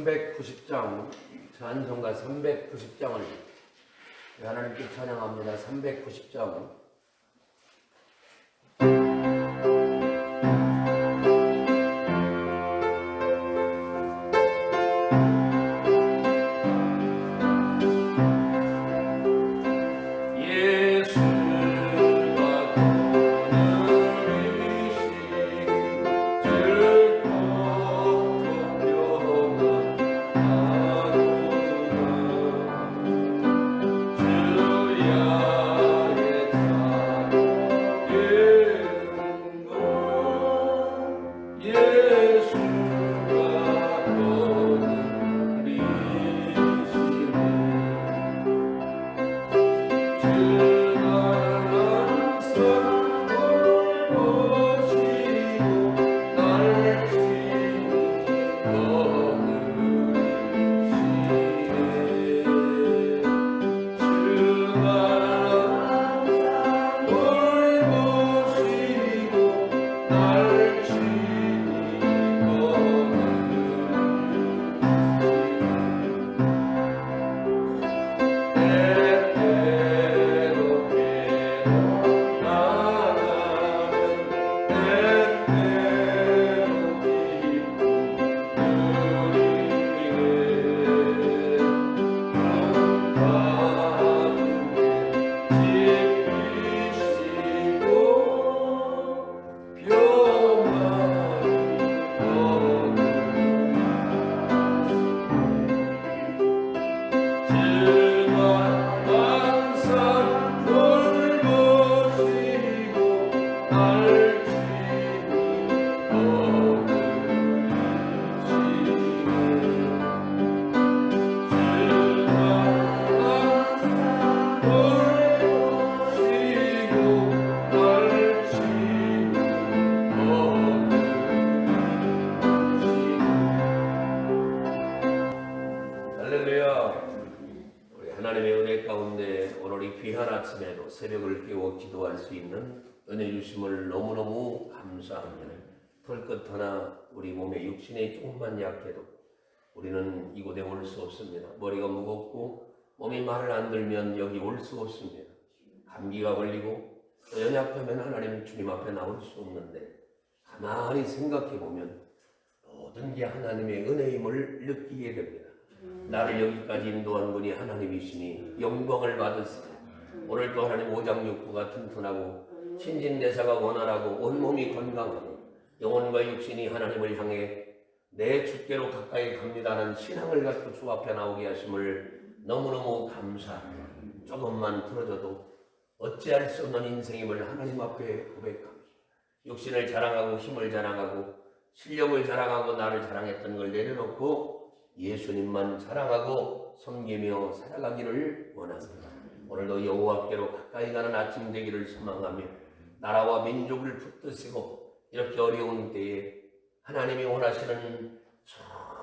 390장, 찬송가 390장을 하나님께 찬양합니다. 390장. 새벽을 깨워 기도할 수 있는 은혜 주심을 너무너무 감사합니다. 털끝 하나 우리 몸에 육신에 조금만 약해도 우리는 이곳에 올 수 없습니다. 머리가 무겁고 몸이 말을 안 들면 여기 올 수 없습니다. 감기가 걸리고 또 연약하면 하나님 주님 앞에 나올 수 없는데 가만히 생각해 보면 모든 게 하나님의 은혜임을 느끼게 됩니다. 나를 여기까지 인도한 분이 하나님이시니 영광을 받으시고 오늘도 하나님 오장육부가 튼튼하고 신진대사가 원활하고 온몸이 건강하고 영혼과 육신이 하나님을 향해 내 주께로 가까이 갑니다는 신앙을 갖고 주 앞에 나오게 하심을 너무너무 감사합니다. 조금만 틀어져도 어찌할 수 없는 인생임을 하나님 앞에 고백합니다. 육신을 자랑하고 힘을 자랑하고 실력을 자랑하고 나를 자랑했던 걸 내려놓고 예수님만 자랑하고 섬기며 살아가기를 원합니다. 오늘도 여호와께로 가까이 가는 아침 되기를 소망하며 나라와 민족을 붙드시고 이렇게 어려운 때에 하나님이 원하시는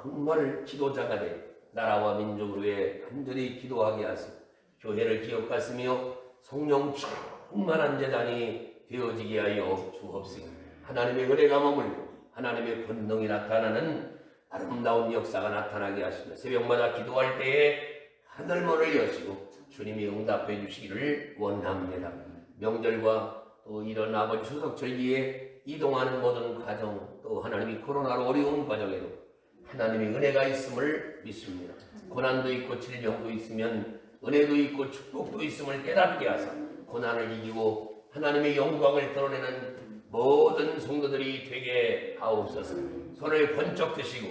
정말 지도자가 돼 나라와 민족을 위해 간절히 기도하게 하시고 교회를 기억하시며 성령 충만한 제단이 되어지게 하여 주옵시고 하나님의 은혜가 머물고 하나님의 권능이 나타나는 아름다운 역사가 나타나게 하시며 새벽마다 기도할 때에 하늘문을 여시고 주님이 응답해 주시기를 원합니다. 명절과 또 이런 아버지 추석절기에 이동하는 모든 과정 또 하나님이 코로나로 어려운 과정에도 하나님의 은혜가 있음을 믿습니다. 고난도 있고 질병도 있으면 은혜도 있고 축복도 있음을 깨닫게 하사 고난을 이기고 하나님의 영광을 드러내는 모든 성도들이 되게 하옵소서. 손을 번쩍 드시고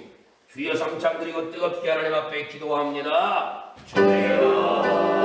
주여 성창 드리고 뜨겁게 하나님 앞에 기도합니다. 주여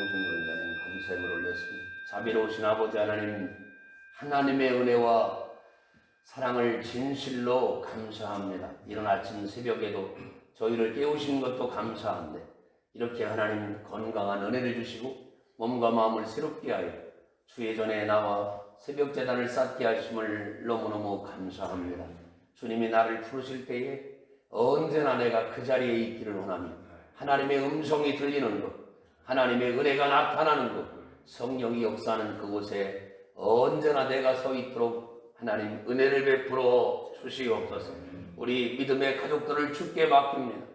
평생을 내는 감사함을 올렸습니다. 자비로우신 아버지 하나님, 하나님의 은혜와 사랑을 진실로 감사합니다. 이런 아침 새벽에도 저희를 깨우신 것도 감사한데 이렇게 하나님 건강한 은혜를 주시고 몸과 마음을 새롭게 하여 주의 전에 나와 새벽 제단을 쌓게 하심을 너무너무 감사합니다. 주님이 나를 부르실 때에 언제나 내가 그 자리에 있기를 원하며 하나님의 음성이 들리는 것, 하나님의 은혜가 나타나는 것, 성령이 역사하는 그곳에 언제나 내가 서 있도록 하나님 은혜를 베풀어 주시옵소서. 우리 믿음의 가족들을 주께 맡깁니다.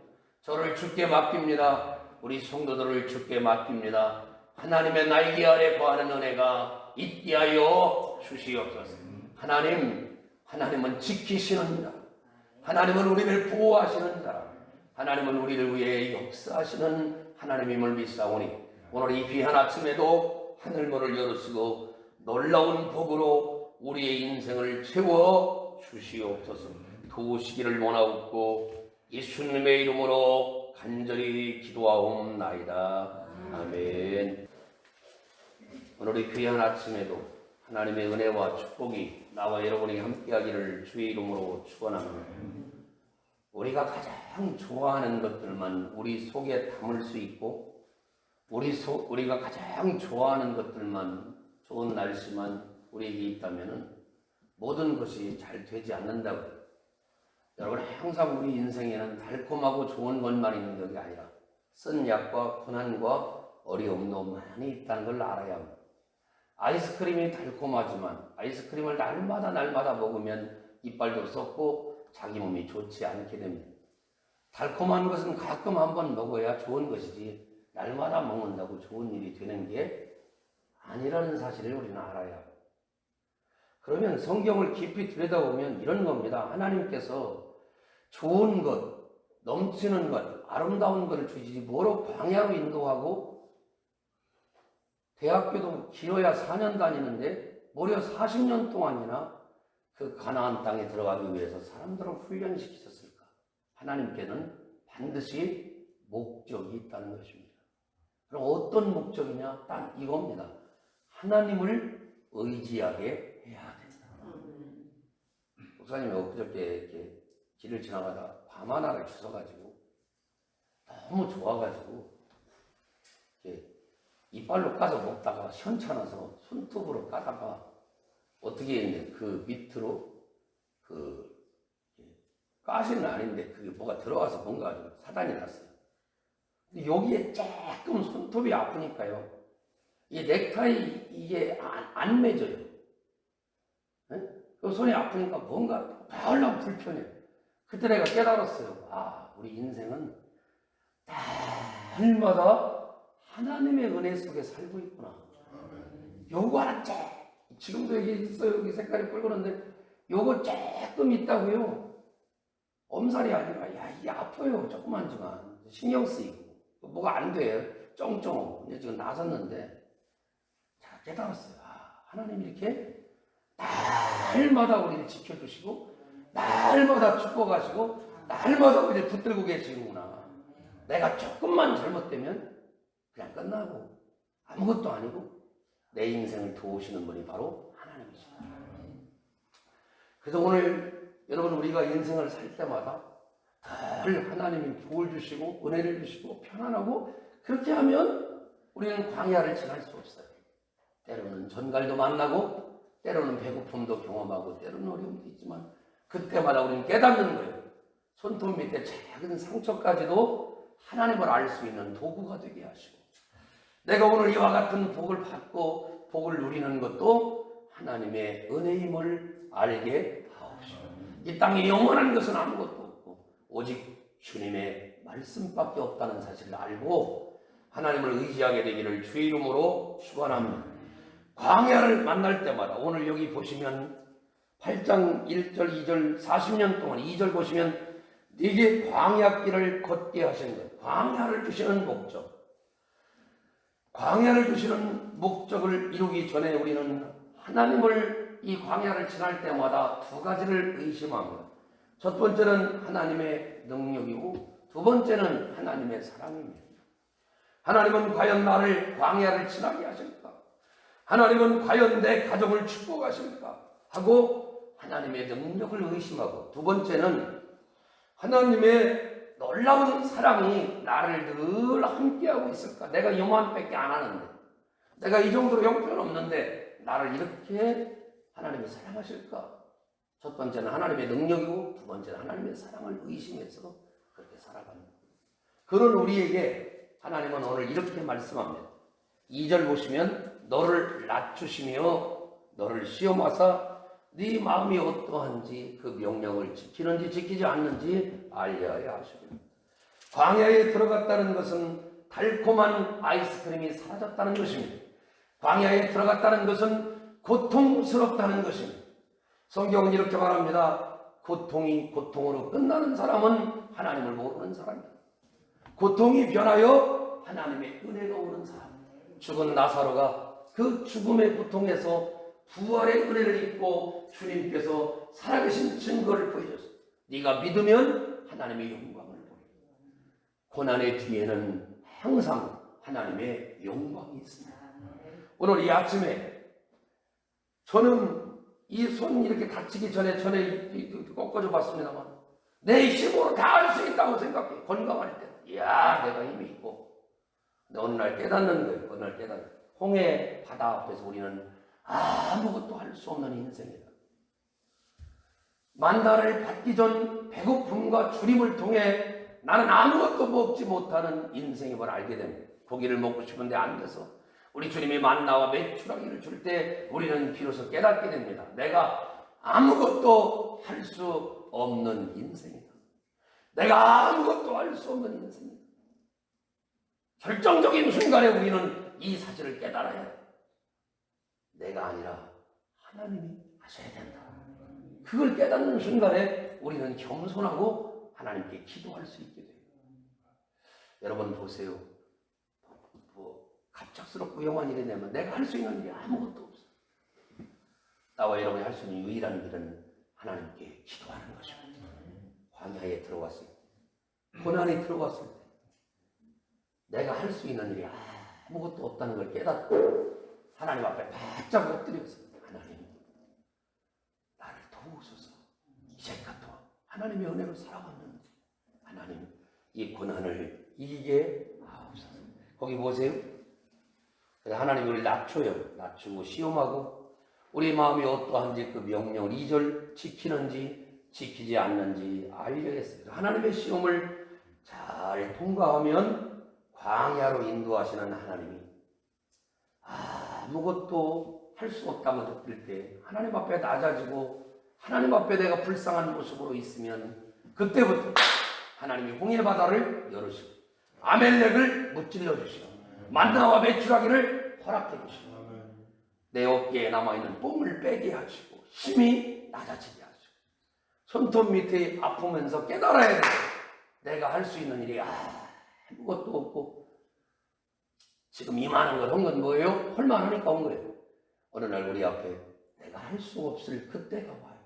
저를 주께 맡깁니다. 우리 성도들을 주께 맡깁니다. 하나님의 날개 아래 거하는 은혜가 있게 하여 주시옵소서. 하나님은 지키시는 자, 하나님은 우리를 보호하시는 자, 하나님은 우리를 위해 역사하시는 하나님임을 믿사오니 오늘 이 귀한 아침에도 하늘문을 열으시고 놀라운 복으로 우리의 인생을 채워 주시옵소서. 도우시기를 원하옵고 예수님의 이름으로 간절히 기도하옵나이다. 아멘. 오늘 이 귀한 아침에도 하나님의 은혜와 축복이 나와 여러분이 함께하기를 주의 이름으로 축원합니다. 우리가 가장 좋아하는 것들만 우리 속에 담을 수 있고 우리가 가장 좋아하는 것들만 좋은 날씨만 우리에게 있다면 모든 것이 잘 되지 않는다고요. 여러분 항상 우리 인생에는 달콤하고 좋은 것만 있는 게 아니라 쓴 약과 고난과 어려움도 많이 있다는 걸 알아야 합니다. 아이스크림이 달콤하지만 아이스크림을 날마다 먹으면 이빨도 썩고 자기 몸이 좋지 않게 됩니다. 달콤한 것은 가끔 한번 먹어야 좋은 것이지 날마다 먹는다고 좋은 일이 되는 게 아니라는 사실을 우리는 알아야 합니다. 그러면 성경을 깊이 들여다보면 이런 겁니다. 하나님께서 좋은 것, 넘치는 것, 아름다운 것을 주시지 뭐로 광야로 인도하고 대학교도 길어야 4년 다니는데 무려 40년 동안이나 그 가나안 땅에 들어가기 위해서 사람들을 훈련시키셨을까? 하나님께는 반드시 목적이 있다는 것입니다. 그럼 어떤 목적이냐? 딱 이겁니다. 하나님을 의지하게 해야 된다. 목사님이 엊그저께 이렇게 길을 지나가다 밤 하나를 주워가지고 너무 좋아가지고 이렇게 이빨로 까서 먹다가 시원찮아서 손톱으로 까다가 어떻게 했는데 그 밑으로 그 가시는 아닌데 그게 뭐가 들어가서 뭔가 사단이 났어요. 근데 여기에 조금 손톱이 아프니까요. 이 넥타이 이게 안 맺어요. 그 손이 아프니까 뭔가 별로 불편해요. 그때 내가 깨달았어요. 아, 우리 인생은 날마다 하나님의 은혜 속에 살고 있구나. 요거 하나 지금도 여기 있어요. 여기 색깔이 붉은데 요거 조금 있다고요. 엄살이 아니라 야 이게 아파요. 조그만지만 신경 쓰이고 뭐가 안 돼요. 쫑쫑. 근데 지금 나섰는데 자 깨달았어요. 아, 하나님이 이렇게 날마다 우리를 지켜주시고 날마다 축복하시고 날마다 우리를 붙들고 계시는구나. 내가 조금만 잘못되면 그냥 끝나고 아무것도 아니고 내 인생을 도우시는 분이 바로 하나님이십니다. 그래서 오늘 여러분 우리가 인생을 살 때마다 늘 하나님이 복을 주시고 은혜를 주시고 편안하고 그렇게 하면 우리는 광야를 지날 수 없어요. 때로는 전갈도 만나고 때로는 배고픔도 경험하고 때로는 어려움도 있지만 그때마다 우리는 깨닫는 거예요. 손톱 밑에 작은 상처까지도 하나님을 알 수 있는 도구가 되게 하시고 내가 오늘 이와 같은 복을 받고 복을 누리는 것도 하나님의 은혜임을 알게 하옵시고 이 땅에 영원한 것은 아무것도 없고 오직 주님의 말씀밖에 없다는 사실을 알고 하나님을 의지하게 되기를 주의 이름으로 축원합니다. 광야를 만날 때마다 오늘 여기 보시면 8장 1절 2절 40년 동안 2절 보시면 네게 광야길을 걷게 하신 것. 광야를 주시는 목적. 광야를 주시는 목적을 이루기 전에 우리는 하나님을 이 광야를 지날 때마다 두 가지를 의심합니다. 첫 번째는 하나님의 능력이고 두 번째는 하나님의 사랑입니다. 하나님은 과연 나를 광야를 지나게 하실까? 하나님은 과연 내 가정을 축복하실까? 하고 하나님의 능력을 의심하고, 두 번째는 하나님의 놀라운 사랑이 나를 늘 함께하고 있을까? 내가 이만밖에 안 하는데, 내가 이 정도로 형편없는데 나를 이렇게 하나님이 사랑하실까? 첫 번째는 하나님의 능력이고, 두 번째는 하나님의 사랑을 의심해서 그렇게 살아갑니다. 그런 우리에게 하나님은 오늘 이렇게 말씀합니다. 2절 보시면 너를 낮추시며 너를 시험하사 네 마음이 어떠한지 그 명령을 지키는지 지키지 않는지 알려야 하십니다. 광야에 들어갔다는 것은 달콤한 아이스크림이 사라졌다는 것입니다. 광야에 들어갔다는 것은 고통스럽다는 것입니다. 성경은 이렇게 말합니다. 고통이 고통으로 끝나는 사람은 하나님을 모르는 사람이다. 고통이 변하여 하나님의 은혜가 오는 사람. 죽은 나사로가 그 죽음의 고통에서 부활의 은혜를 입고 주님께서 살아계신 증거를 보여줬어요. 네가 믿으면 하나님의 영광을 보여. 고난의 뒤에는 항상 하나님의 영광이 있습니다. 오늘 이 아침에 저는 이 손 이렇게 다치기 전에 꺾어줘 봤습니다만 내 힘으로 다 할 수 있다고 생각해. 건강할 때. 이야, 내가 힘이 있고. 근데 어느 날 깨닫는 거예요. 어느 날 깨닫는 거예요. 홍해 바다 앞에서 우리는 아무것도 할 수 없는 인생이다. 만다를 받기 전 배고픔과 주림을 통해 나는 아무것도 먹지 못하는 인생임을 알게 됩니다. 고기를 먹고 싶은데 안 돼서 우리 주님이 만나와 메추라기를 줄 때 우리는 비로소 깨닫게 됩니다. 내가 아무것도 할 수 없는 인생이다. 내가 아무것도 할 수 없는 인생이다. 결정적인 순간에 우리는 이 사실을 깨달아야 해. 내가 아니라 하나님이 하셔야 된다. 그걸 깨닫는 순간에 우리는 겸손하고 하나님께 기도할 수 있게 돼요. 여러분 보세요. 갑작스럽고 영원히 일이 되면 내가 할 수 있는 일이 아무것도 없어. 나와 여러분이 할 수 있는 유일한 일은 하나님께 기도하는 것입니다. 광야에 들어갔을 때, 고난에 들어갔을 때 내가 할 수 있는 일이 아무것도 없다는 걸 깨닫고 하나님 앞에 바짝 엎드려서 하나님 나를 도우소서. 이제껏도 하나님의 은혜로 살아왔는데 하나님 이 고난을 이기게 하옵소서. 거기 보세요. 하나님이 우리를 낮춰요. 낮추고 시험하고 우리 마음이 어떠한지 그 명령을 2절 지키는지 지키지 않는지 알려했어요. 하나님의 시험을 잘 통과하면 광야로 인도하시는 하나님이 아무것도 할 수 없다고 느낄 때 하나님 앞에 낮아지고 하나님 앞에 내가 불쌍한 모습으로 있으면 그때부터 하나님이 홍해 바다를 열으시고 아멜렉을 무찔러 주시고 만나와 메추라기를 허락해 주시고 내 어깨에 남아있는 뽕을 빼게 하시고 힘이 낮아지게 하시고 손톱 밑에 아프면서 깨달아야 돼. 내가 할 수 있는 일이 아무것도 없고 지금 이만한 걸 한 건 뭐예요? 헐만하니까 온 거예요. 어느 날 우리 앞에 내가 할 수 없을 그때가 와요.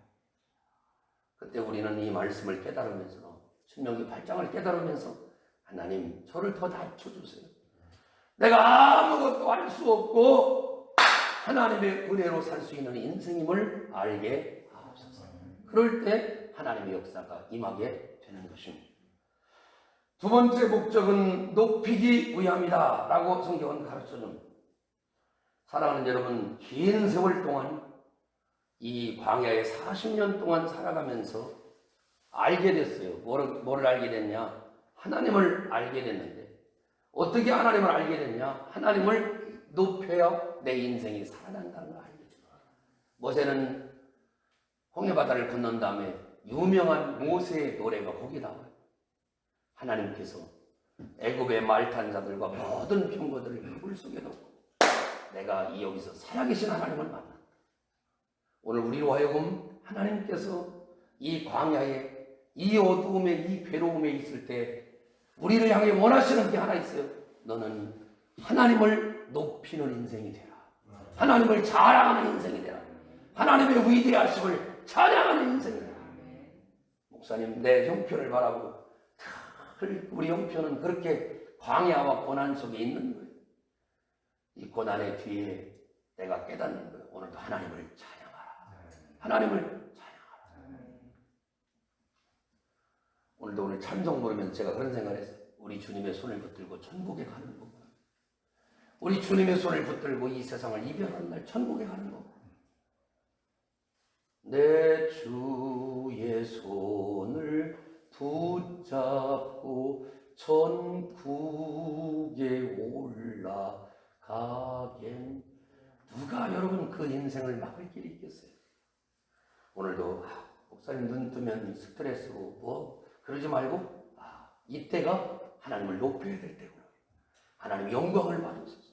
그때 우리는 이 말씀을 깨달으면서 신명기 8장을 깨달으면서 하나님 저를 더 낮춰주세요. 내가 아무것도 할 수 없고 하나님의 은혜로 살 수 있는 인생임을 알게 하옵소서. 그럴 때 하나님의 역사가 임하게 되는 것입니다. 두 번째 목적은 높이기 위함이다 라고 성경은 가르쳐줍니다. 사랑하는 여러분, 긴 세월 동안 이 광야에 40년 동안 살아가면서 알게 됐어요. 뭐를 알게 됐냐? 하나님을 알게 됐는데 어떻게 하나님을 알게 됐냐? 하나님을 높여야 내 인생이 살아난다는 걸 알게 됐어요. 모세는 홍해바다를 건넌 다음에 유명한 모세의 노래가 거기 나와요. 하나님께서 애굽의 말탄 자들과 모든 병거들을 물 속에 넣고 내가 여기서 살아계신 하나님을 만났다. 오늘 우리로 하여금 하나님께서 이 광야에 이 어두움에 이 괴로움에 있을 때 우리를 향해 원하시는 게 하나 있어요. 너는 하나님을 높이는 인생이 되라. 하나님을 자랑하는 인생이 되라. 하나님의 위대하심을 찬양하는 인생이 되라. 목사님, 내 형편을 바라보고 우리 형편은 그렇게 광야와 고난 속에 있는 거예요. 이 고난의 뒤에 내가 깨닫는 거예요. 오늘도 하나님을 찬양하라. 하나님을 찬양하라. 오늘도 오늘 찬송 부르면서 제가 그런 생각을 했어요. 우리 주님의 손을 붙들고 천국에 가는 거. 우리 주님의 손을 붙들고 이 세상을 이별하는 날 천국에 가는 거. 내 주의 손을 붙잡고 천국에 올라가겐. 누가 여러분 그 인생을 막을 길이 있겠어요? 오늘도 목사님 눈 뜨면 스트레스고 뭐 그러지 말고 이때가 하나님을 높여야 될 때구나. 하나님 영광을 받으소서.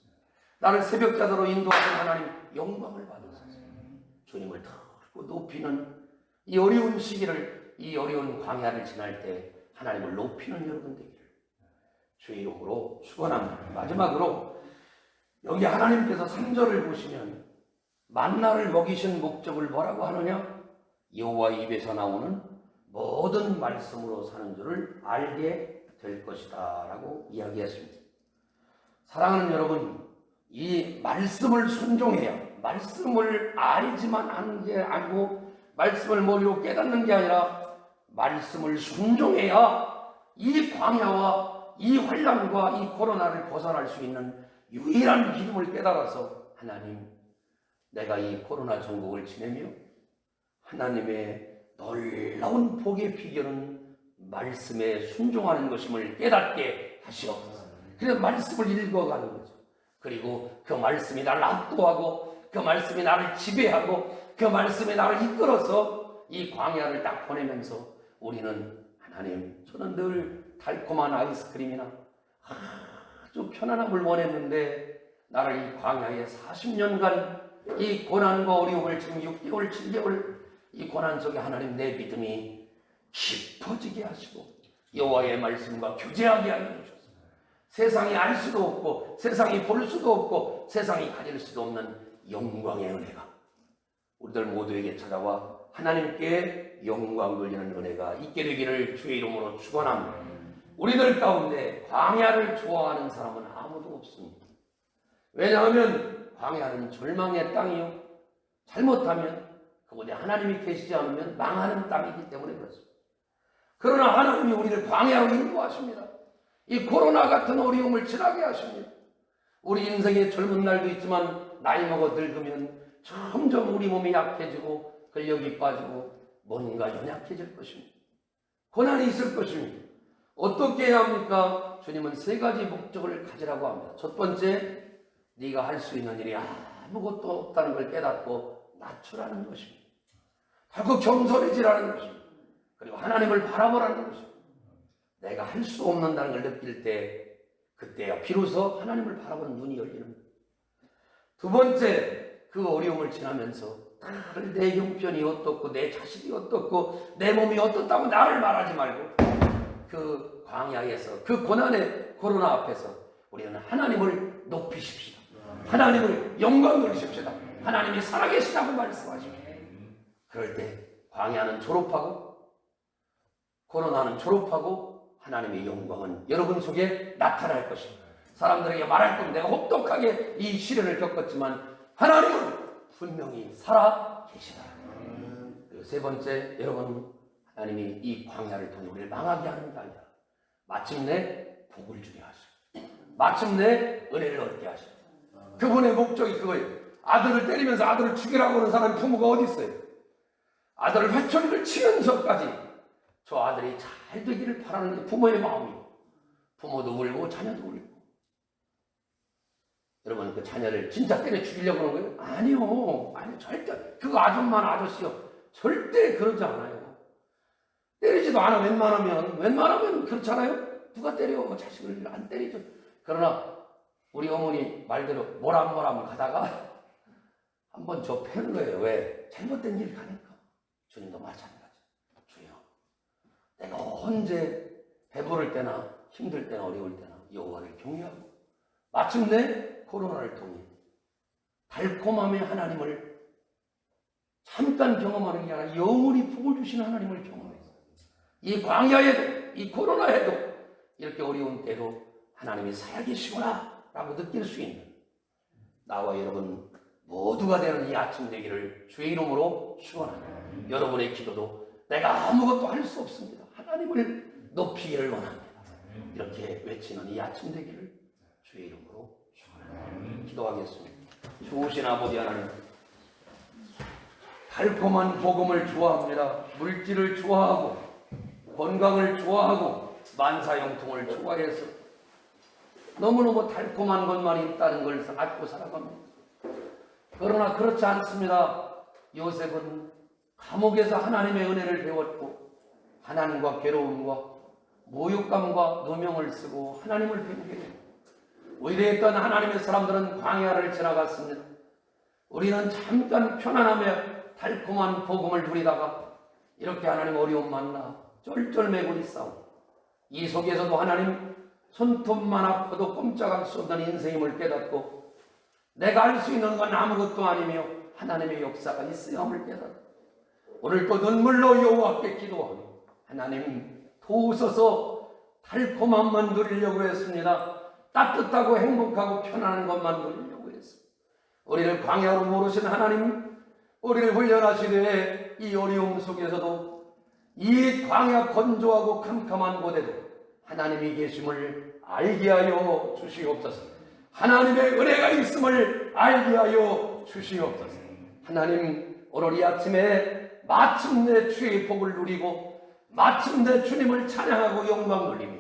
나를 새벽자다로 인도하신 하나님 영광을 받으소서. 주님을 더 높이는 이 어려운 시기를, 이 어려운 광야를 지날 때 하나님을 높이는 여러분 되기를 주의 이름으로 축원합니다. 마지막으로 여기 하나님께서 3절을 보시면 만나를 먹이신 목적을 뭐라고 하느냐? 여호와 입에서 나오는 모든 말씀으로 사는 줄을 알게 될 것이다 라고 이야기했습니다. 사랑하는 여러분, 이 말씀을 순종해야, 말씀을 알지만 하는 게 아니고 말씀을 머리로 깨닫는 게 아니라 말씀을 순종해야 이 광야와 이 환난과 이 코로나를 벗어날 수 있는 유일한 기름을 깨달아서 하나님, 내가 이 코로나 전국을 지내며 하나님의 놀라운 복의 비결은 말씀에 순종하는 것임을 깨닫게 하시옵소서. 그래서 말씀을 읽어가는 거죠. 그리고 그 말씀이 나를 압도하고 그 말씀이 나를 지배하고 그 말씀이 나를 이끌어서 이 광야를 딱 보내면서 우리는 하나님, 저는 늘 달콤한 아이스크림이나 아주 편안함을 원했는데 나를 이 광야에 40년간 이 고난과 어려움을 지금 6개월, 7개월 이 고난 속에 하나님 내 믿음이 깊어지게 하시고 여호와의 말씀과 교제하게 하여 주셔서 세상이 알 수도 없고 세상이 볼 수도 없고 세상이 가질 수도 없는 영광의 은혜가 우리들 모두에게 찾아와 하나님께 영광 돌리는 은혜가 있게 되기를 주의 이름으로 축원합니다. 우리들 가운데 광야를 좋아하는 사람은 아무도 없습니다. 왜냐하면 광야는 절망의 땅이요, 잘못하면 그곳에 하나님이 계시지 않으면 망하는 땅이기 때문에 그렇습니다. 그러나 하나님이 우리를 광야로 인도하십니다. 이 코로나 같은 어려움을 지나게 하십니다. 우리 인생의 젊은 날도 있지만 나이 먹어 늙으면 점점 우리 몸이 약해지고 근력이 빠지고 뭔가 연약해질 것입니다. 고난이 있을 것입니다. 어떻게 해야 합니까? 주님은 3가지 목적을 가지라고 합니다. 첫 번째, 네가 할 수 있는 일이 아무것도 없다는 걸 깨닫고 낮추라는 것입니다. 결국 겸손해지라는 것입니다. 그리고 하나님을 바라보라는 것입니다. 내가 할 수 없는다는 걸 느낄 때 그때야 비로소 하나님을 바라보는 눈이 열리는 거예요. 두 번째, 그 어려움을 지나면서 내 형편이 어떻고 내 자식이 어떻고 내 몸이 어떻다고 나를 말하지 말고 그 광야에서 그 고난의 코로나 앞에서 우리는 하나님을 높이십시다. 하나님을 영광 돌리십시다. 하나님이 살아계시다고 말씀하십니다. 그럴 때 광야는 졸업하고 코로나는 졸업하고 하나님의 영광은 여러분 속에 나타날 것입니다. 사람들에게 말할 겁니다. 내가 혹독하게 이 시련을 겪었지만 하나님은 분명히 살아계시다. 그리고 3번째, 여러분, 하나님이 이 광야를 통해 우리를 망하게 하는 게 아니라 마침내 복을 주게 하시고 마침내 은혜를 얻게 하시고 그분의 목적이 그거예요. 아들을 때리면서 아들을 죽이라고 하는 사람 부모가 어디 있어요? 아들을 회초리를 치면서까지 저 아들이 잘 되기를 바라는 게 부모의 마음이에요. 부모도 울고 자녀도 울고. 여러분, 그 자녀를 진짜 때려 죽이려고 하는 거예요? 아니요. 절대. 그거 아줌마나 아저씨요. 절대 그러지 않아요. 때리지도 않아. 웬만하면 그렇잖아요. 누가 때려? 자식을 안 때리죠. 그러나 우리 어머니 말대로 모람모람 가다가 한번 저 패는 거예요. 왜? 잘못된 길 가니까. 주님도 마찬가지. 주여, 내가 언제 배부를 때나 힘들 때나 어려울 때나 여호와를 경외하고 마침내 코로나를 통해 달콤함의 하나님을 잠깐 경험하는 게 아니라 영원히 복을 주시는 하나님을 경험해서 이 광야에도 이 코로나에도 이렇게 어려운 때도 하나님이 살아계시구나 라고 느낄 수 있는 나와 여러분 모두가 되는 이 아침 되기를 주의 이름으로 축원합니다. 여러분의 기도도 내가 아무것도 할 수 없습니다. 하나님을 높이기를 원합니다. 이렇게 외치는 이 아침 되기를 주의 이름으로 축원합니다. 기도하겠습니다. 좋으신 아버지 하나님, 달콤한 복음을 좋아합니다. 물질을 좋아하고 건강을 좋아하고 만사형통을 좋아해서 너무너무 달콤한 것만 있다는 걸 알고 살아갑니다. 그러나 그렇지 않습니다. 요셉은 감옥에서 하나님의 은혜를 배웠고 가난과 괴로움과 모욕감과 누명을 쓰고 하나님을 배우게 됩니다. 의뢰했던 하나님의 사람들은 광야를 지나갔습니다. 우리는 잠깐 편안하며 달콤한 복음을 누리다가 이렇게 하나님 어려움 만나 쩔쩔매고 있사오니 이 속에서도 하나님 손톱만 아파도 꼼짝할 수 없는 인생임을 깨닫고 내가 할 수 있는 건 아무것도 아니며 하나님의 역사가 있어야 함을 깨닫고 오늘 또 눈물로 여호와께 기도하며 하나님 도우소서 달콤함만 누리려고 했습니다. 따뜻하고 행복하고 편안한 것만 누리려고 했습니다. 우리를 광야로 모르신 하나님, 우리를 훈련하시되 이 어려움 속에서도 이 광야 건조하고 캄캄한 곳에도 하나님이 계심을 알게 하여 주시옵소서. 하나님의 은혜가 있음을 알게 하여 주시옵소서. 하나님, 오늘 이 아침에 마침내 주의 복을 누리고 마침내 주님을 찬양하고 영광 돌리며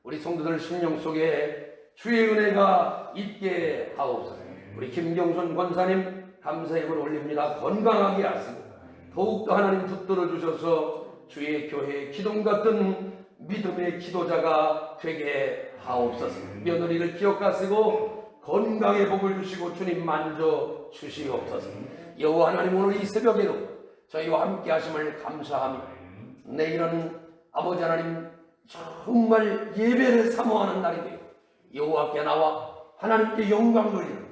우리 성도들 심령 속에 주의 은혜가 있게 하옵소서. 우리 김경순 권사님 감사 예물 올립니다. 건강하게 하시고 더욱더 하나님 붙들어 주셔서 주의 교회의 기둥 같은 믿음의 기도자가 되게 하옵소서. 며느리를 기억하시고 건강의 복을 주시고 주님 만져 주시옵소서. 여호와 하나님, 오늘 이 새벽에도 저희와 함께 하심을 감사하며 내일은 아버지 하나님 정말 예배를 사모하는 날이 되어 여호와께 나와 하나님께 영광 돌리는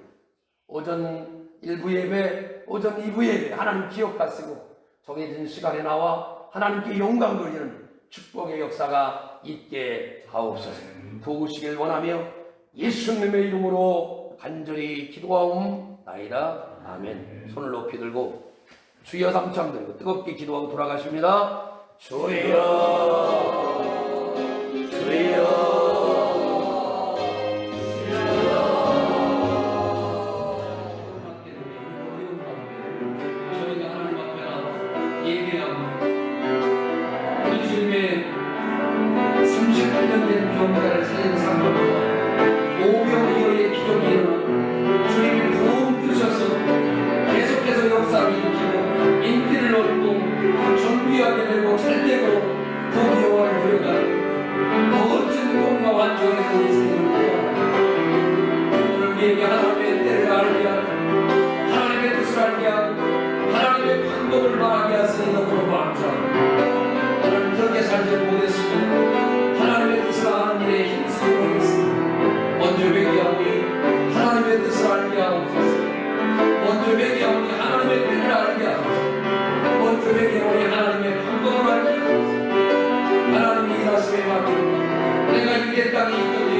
오전 1부 예배, 오전 2부 예배 하나님 기억하시고 정해진 시간에 나와 하나님께 영광 돌리는 축복의 역사가 있게 하옵소서. 도우시길 원하며 예수님의 이름으로 간절히 기도하옵나이다. 아멘. 손을 높이 들고 주여 삼창 들고 뜨겁게 기도하고 돌아가십니다. 주여 주여 병자를 살린 사건과 오병이어의 기적이 일어나 주님이 부흥 뜨셔서 계속해서 역사를 일으키고 인기를 얻고 존귀하게 되고 잘되고 더 여호와를 부려가는 멋진 꿈과 완전의 인생을 구원하라. 오늘 우리에게 하나님의 때를 알게 하고 하나님의 뜻을 알게 하고 하나님의 방법을 말하게 하시니 너무너무 감사합니다. 나는 그렇게 살지 못했으면 하나님의 뜻을 아는 일에 힘쓰고 하겠습니다. 먼저 회개하오니 하나님의 뜻을 알게 하옵소서. 먼저 회개하오니 하나님의 뜻을 알게 하옵소서. 먼저 회개하오니 하나님의 방법을 알게 하옵소서. 하나님이 일하심에 맡기고 내가 이에 땅에 있거든